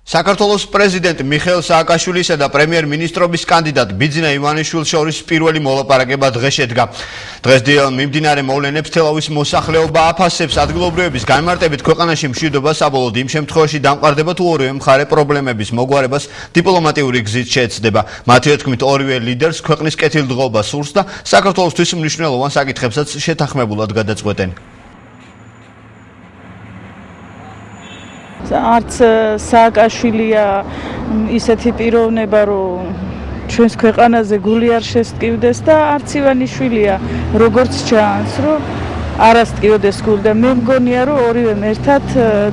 საქართველოს პრეზიდენტ მიხეილ სააკაშვილისა და პრემიერ-მინისტრობის კანდიდატ ბიძინა ივანიშვილის შორის პირველი მოლაპარაკება დღეს შედგა. დღეს მიმდინარე მოვლენებს თელავის მოსახლეობა აფასებს ადგილობრივების განმარტებით ქვეყანაში მშვიდობა საბოლოოდ იმ შემთხვევაში დამყარდება თუ ორივე მხარე პრობლემების მოგვარებას დიპლომატიური გზით შეეცდება. მათი თქმით ორივე ლიდერს ქვეყნის კეთილდღეობა სურს და საქართველოსთვის მნიშვნელოვან საკითხებსაც შეთანხმებულად გადაწყვეტენ. არც სააკაშვილია ისეთი პიროვნება, რომ ჩვენს ქვეყანაზე გული არ შესტკივდეს და არც ივანიშვილია, როგორც ჩანს, რომ არ ასტკივდეს გული და მე მგონია, რომ ორივემ ერთად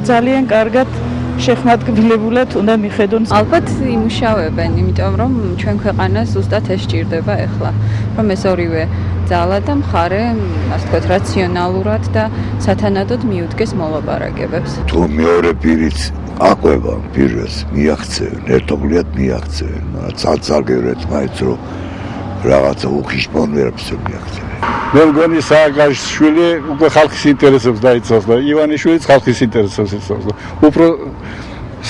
ძალიან კარგად შეხმატკბილებულად უნდა მიხედონ. ალბათ იმუშავებენ, იმიტომ რომ ჩვენ ქვეყანას ზუსტად ეს სჭირდება ახლა, რომ ეს ორივე ძალა და მხარე, ასე ვთქვათ, რაციონალურად და სათანადოდ მიუდგეს მოლაპარაკებებს. თუ მეორე პირიც აყვება პირას მიაღწევენ, ერთობლივად მიაღწევენ, მაგრამ წარგევრეთ მაინც რომ რაღაცა უხიშმონ ვერაფერს მიაღწევენ. მე მგონი სააკაშვილი უკვე ხალხის ინტერესებს დაიცავს და ივანიშვილიც ხალხის ინტერესებს იცავს და უფრო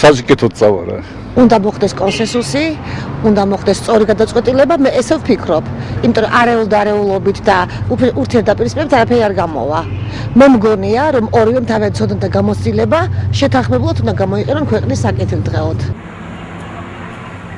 საზიკეთოდ წავარა. უნდა მოხდეს კონსენსუსი, უნდა მოხდეს სწორი გადაწყვეტილება, მე ესე ვფიქრობ, იმიტომ რომ არეულობით და ურთიერთდაპირისპირებით არაფერი არ გამოვა. მე მგონია, რომ ორივემ თავად ცოდნათა გამოცდილება შეთანხმებულად უნდა გამოიყენონ ქვეყნის საკეთილდღეოდ.